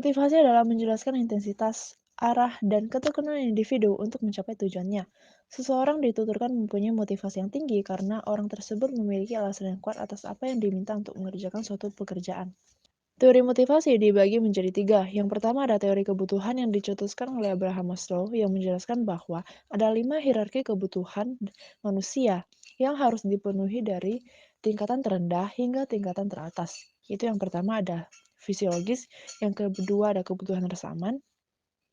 Motivasi adalah menjelaskan intensitas, arah, dan ketekunan individu untuk mencapai tujuannya. Seseorang dituturkan mempunyai motivasi yang tinggi karena orang tersebut memiliki alasan yang kuat atas apa yang diminta untuk mengerjakan suatu pekerjaan. Teori motivasi dibagi menjadi tiga. Yang pertama ada teori kebutuhan yang dicetuskan oleh Abraham Maslow yang menjelaskan bahwa ada 5 hierarki kebutuhan manusia yang harus dipenuhi dari tingkatan terendah hingga tingkatan teratas. Itu yang pertama ada fisiologis, yang kedua ada kebutuhan rasa aman,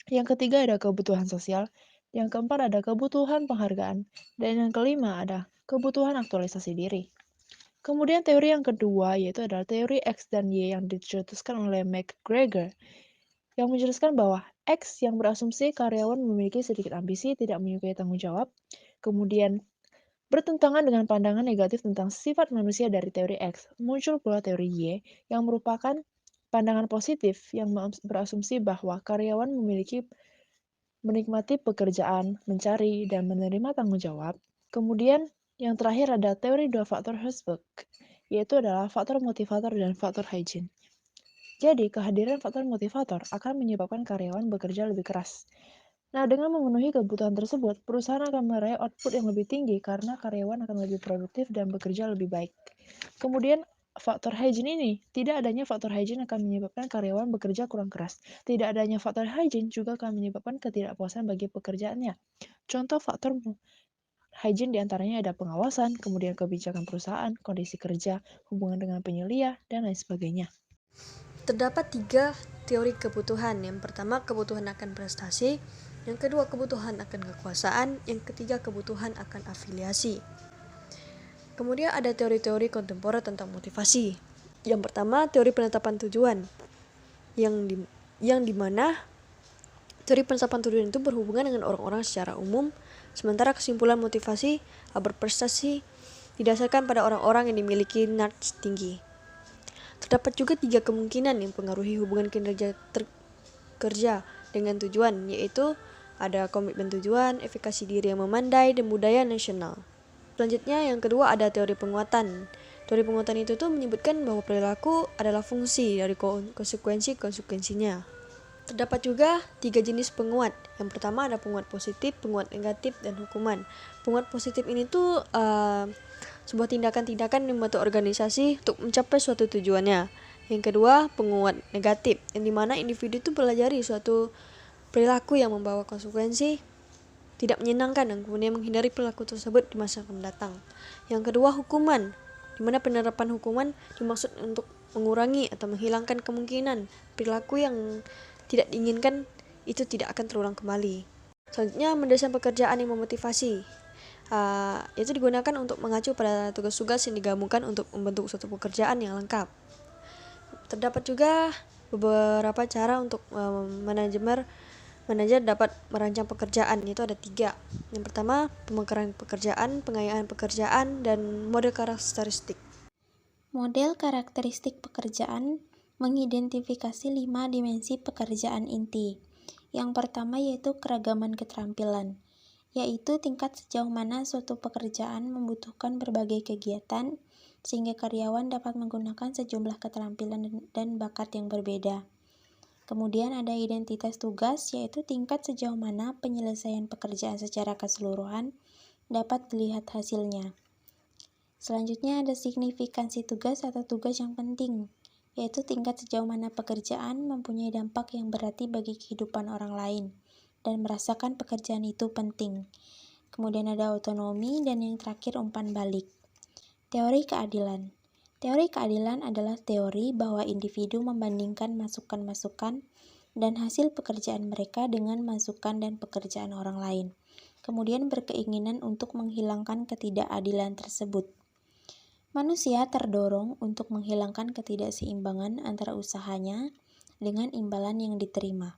yang ketiga ada kebutuhan sosial, yang keempat ada kebutuhan penghargaan, dan yang kelima ada kebutuhan aktualisasi diri. Kemudian teori yang kedua yaitu adalah teori X dan Y yang dicetuskan oleh McGregor yang menjelaskan bahwa X yang berasumsi karyawan memiliki sedikit ambisi, tidak menyukai tanggung jawab, kemudian bertentangan dengan pandangan negatif tentang sifat manusia dari teori X. Muncul pula teori Y yang merupakan pandangan positif yang berasumsi bahwa karyawan memiliki menikmati pekerjaan, mencari, dan menerima tanggung jawab. Kemudian, yang terakhir ada teori dua faktor Herzberg, yaitu adalah faktor motivator dan faktor hygiene. Jadi, kehadiran faktor motivator akan menyebabkan karyawan bekerja lebih keras. Nah, dengan memenuhi kebutuhan tersebut, perusahaan akan meraih output yang lebih tinggi karena karyawan akan lebih produktif dan bekerja lebih baik. Kemudian, faktor hygiene ini, tidak adanya faktor hygiene akan menyebabkan karyawan bekerja kurang keras. Tidak adanya faktor hygiene juga akan menyebabkan ketidakpuasan bagi pekerjaannya. Contoh faktor hygiene diantaranya ada pengawasan, kemudian kebijakan perusahaan, kondisi kerja, hubungan dengan penyelia, dan lain sebagainya. Terdapat 3 teori kebutuhan. Yang pertama, kebutuhan akan prestasi. Yang kedua, kebutuhan akan kekuasaan. Yang ketiga, kebutuhan akan afiliasi. Kemudian ada teori-teori kontemporer tentang motivasi. Yang pertama, teori penetapan tujuan. Yang dimana teori penetapan tujuan itu berhubungan dengan orang-orang secara umum, sementara kesimpulan motivasi berprestasi didasarkan pada orang-orang yang dimiliki nudge tinggi. Terdapat juga 3 kemungkinan yang mempengaruhi hubungan kinerja kerja dengan tujuan, yaitu ada komitmen tujuan, efikasi diri yang memandai, dan budaya nasional. Selanjutnya yang kedua ada teori penguatan. Teori penguatan itu tuh menyebutkan bahwa perilaku adalah fungsi dari konsekuensinya. Terdapat juga 3 jenis penguat. Yang pertama ada penguat positif, penguat negatif, dan hukuman. Penguat positif ini tuh sebuah tindakan-tindakan yang membantu organisasi untuk mencapai suatu tujuannya. Yang kedua, penguat negatif, yang dimana individu itu pelajari suatu perilaku yang membawa konsekuensi tidak menyenangkan dan kemudian menghindari perilaku tersebut di masa mendatang. Yang kedua, hukuman, di mana penerapan hukuman dimaksud untuk mengurangi atau menghilangkan kemungkinan perilaku yang tidak diinginkan itu tidak akan terulang kembali. Selanjutnya, mendesain pekerjaan yang memotivasi. Itu digunakan untuk mengacu pada tugas-tugas yang digabungkan untuk membentuk suatu pekerjaan yang lengkap. Terdapat juga beberapa cara untuk manajer dapat merancang pekerjaan, yaitu ada 3. Yang pertama, pemekaran pekerjaan, pengayaan pekerjaan, dan model karakteristik. Model karakteristik pekerjaan mengidentifikasi 5 dimensi pekerjaan inti. Yang pertama yaitu keragaman keterampilan, yaitu tingkat sejauh mana suatu pekerjaan membutuhkan berbagai kegiatan sehingga karyawan dapat menggunakan sejumlah keterampilan dan bakat yang berbeda. Kemudian ada identitas tugas, yaitu tingkat sejauh mana penyelesaian pekerjaan secara keseluruhan dapat dilihat hasilnya. Selanjutnya ada signifikansi tugas atau tugas yang penting, yaitu tingkat sejauh mana pekerjaan mempunyai dampak yang berarti bagi kehidupan orang lain dan merasakan pekerjaan itu penting. Kemudian ada otonomi, dan yang terakhir umpan balik. Teori keadilan. Teori keadilan adalah teori bahwa individu membandingkan masukan-masukan dan hasil pekerjaan mereka dengan masukan dan pekerjaan orang lain, kemudian berkeinginan untuk menghilangkan ketidakadilan tersebut. Manusia terdorong untuk menghilangkan ketidakseimbangan antara usahanya dengan imbalan yang diterima.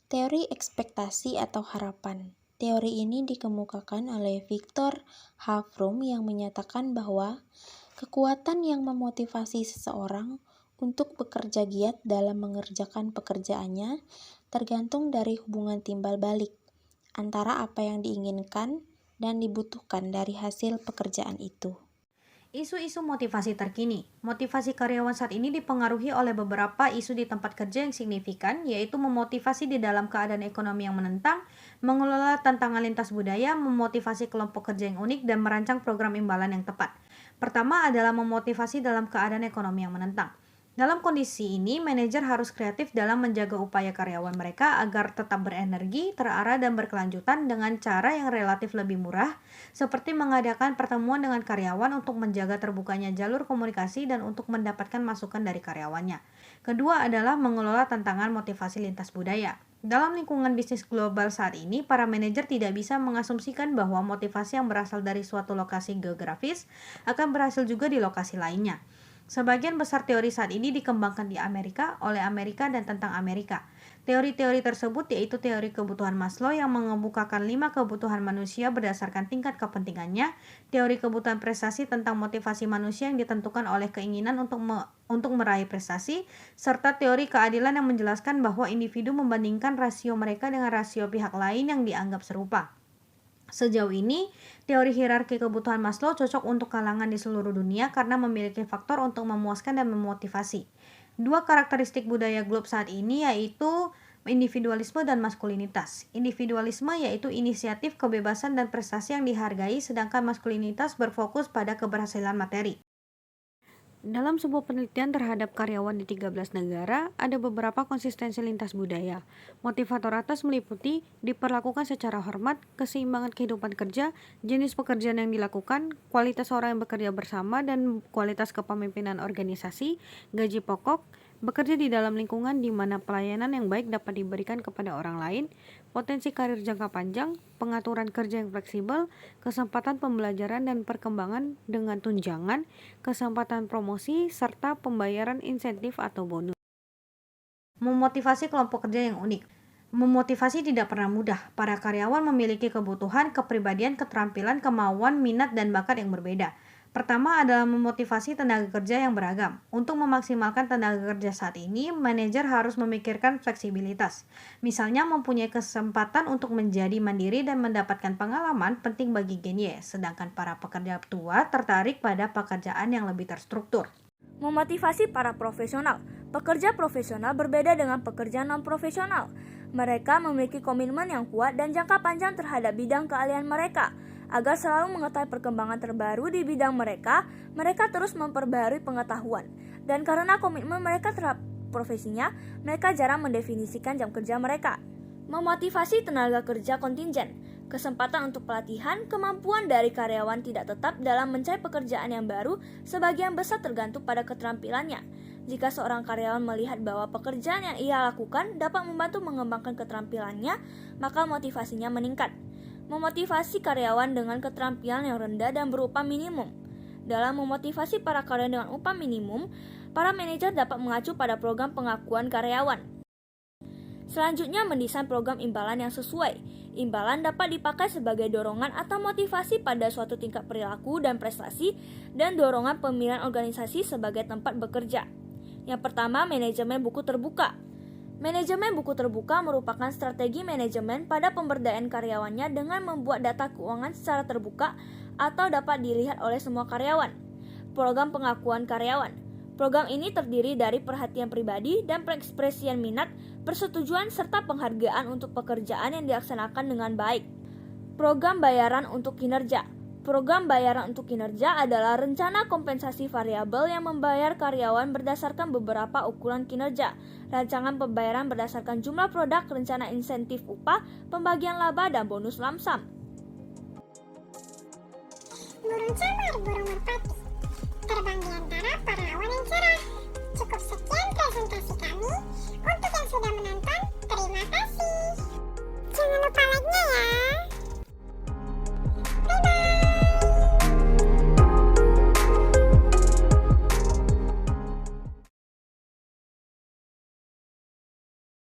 Teori ekspektasi atau harapan. Teori ini dikemukakan oleh Viktor H. Fromm yang menyatakan bahwa kekuatan yang memotivasi seseorang untuk bekerja giat dalam mengerjakan pekerjaannya tergantung dari hubungan timbal balik antara apa yang diinginkan dan dibutuhkan dari hasil pekerjaan itu. Isu-isu motivasi terkini. Motivasi karyawan saat ini dipengaruhi oleh beberapa isu di tempat kerja yang signifikan, yaitu memotivasi di dalam keadaan ekonomi yang menentang, mengelola tantangan lintas budaya, memotivasi kelompok kerja yang unik, dan merancang program imbalan yang tepat. Pertama adalah memotivasi dalam keadaan ekonomi yang menentang. Dalam kondisi ini, manajer harus kreatif dalam menjaga upaya karyawan mereka agar tetap berenergi, terarah, dan berkelanjutan dengan cara yang relatif lebih murah, seperti mengadakan pertemuan dengan karyawan untuk menjaga terbukanya jalur komunikasi dan untuk mendapatkan masukan dari karyawannya. Kedua adalah mengelola tantangan motivasi lintas budaya. Dalam lingkungan bisnis global saat ini, para manajer tidak bisa mengasumsikan bahwa motivasi yang berasal dari suatu lokasi geografis akan berhasil juga di lokasi lainnya. Sebagian besar teori saat ini dikembangkan di Amerika oleh Amerika dan tentang Amerika. Teori-teori tersebut yaitu teori kebutuhan Maslow yang mengemukakan 5 kebutuhan manusia berdasarkan tingkat kepentingannya, teori kebutuhan prestasi tentang motivasi manusia yang ditentukan oleh keinginan untuk meraih prestasi, serta teori keadilan yang menjelaskan bahwa individu membandingkan rasio mereka dengan rasio pihak lain yang dianggap serupa. Sejauh ini, teori hierarki kebutuhan Maslow cocok untuk kalangan di seluruh dunia karena memiliki faktor untuk memuaskan dan memotivasi. Dua karakteristik budaya globe saat ini yaitu individualisme dan maskulinitas. Individualisme yaitu inisiatif, kebebasan, dan prestasi yang dihargai, sedangkan maskulinitas berfokus pada keberhasilan materi. Dalam sebuah penelitian terhadap karyawan di 13 negara, ada beberapa konsistensi lintas budaya. Motivator atas meliputi diperlakukan secara hormat, keseimbangan kehidupan kerja, jenis pekerjaan yang dilakukan, kualitas orang yang bekerja bersama dan kualitas kepemimpinan organisasi, gaji pokok, bekerja di dalam lingkungan di mana pelayanan yang baik dapat diberikan kepada orang lain, potensi karir jangka panjang, pengaturan kerja yang fleksibel, kesempatan pembelajaran dan perkembangan dengan tunjangan, kesempatan promosi, serta pembayaran insentif atau bonus. Memotivasi kelompok kerja yang unik. Memotivasi tidak pernah mudah. Para karyawan memiliki kebutuhan, kepribadian, keterampilan, kemauan, minat, dan bakat yang berbeda. Pertama adalah memotivasi tenaga kerja yang beragam. Untuk memaksimalkan tenaga kerja saat ini, manajer harus memikirkan fleksibilitas. Misalnya mempunyai kesempatan untuk menjadi mandiri dan mendapatkan pengalaman penting bagi Gen Y, sedangkan para pekerja tua tertarik pada pekerjaan yang lebih terstruktur. Memotivasi para profesional. Pekerja profesional berbeda dengan pekerja non-profesional. Mereka memiliki komitmen yang kuat dan jangka panjang terhadap bidang keahlian mereka. Agar selalu mengetahui perkembangan terbaru di bidang mereka terus memperbaharui pengetahuan. Dan karena komitmen mereka terhadap profesinya, mereka jarang mendefinisikan jam kerja mereka. Memotivasi tenaga kerja kontingen. Kesempatan untuk pelatihan, kemampuan dari karyawan tidak tetap dalam mencari pekerjaan yang baru, sebagian besar tergantung pada keterampilannya. Jika seorang karyawan melihat bahwa pekerjaan yang ia lakukan dapat membantu mengembangkan keterampilannya, maka motivasinya meningkat. Memotivasi karyawan dengan keterampilan yang rendah dan berupah minimum. Dalam memotivasi para karyawan dengan upah minimum, para manajer dapat mengacu pada program pengakuan karyawan. Selanjutnya, mendesain program imbalan yang sesuai. Imbalan dapat dipakai sebagai dorongan atau motivasi pada suatu tingkat perilaku dan prestasi, dan dorongan pemilihan organisasi sebagai tempat bekerja. Yang pertama, manajemen buku terbuka. Manajemen buku terbuka merupakan strategi manajemen pada pemberdayaan karyawannya dengan membuat data keuangan secara terbuka atau dapat dilihat oleh semua karyawan. Program pengakuan karyawan. Program ini terdiri dari perhatian pribadi dan pengekspresian minat, persetujuan serta penghargaan untuk pekerjaan yang dilaksanakan dengan baik. Program bayaran untuk kinerja. Program bayaran untuk kinerja adalah rencana kompensasi variabel yang membayar karyawan berdasarkan beberapa ukuran kinerja. Rancangan pembayaran berdasarkan jumlah produk, rencana insentif upah, pembagian laba, dan bonus lamsam. Burung camar, burung merpati, terbang di antara para awan yang cerah. Cukup sekian presentasi kami. Untuk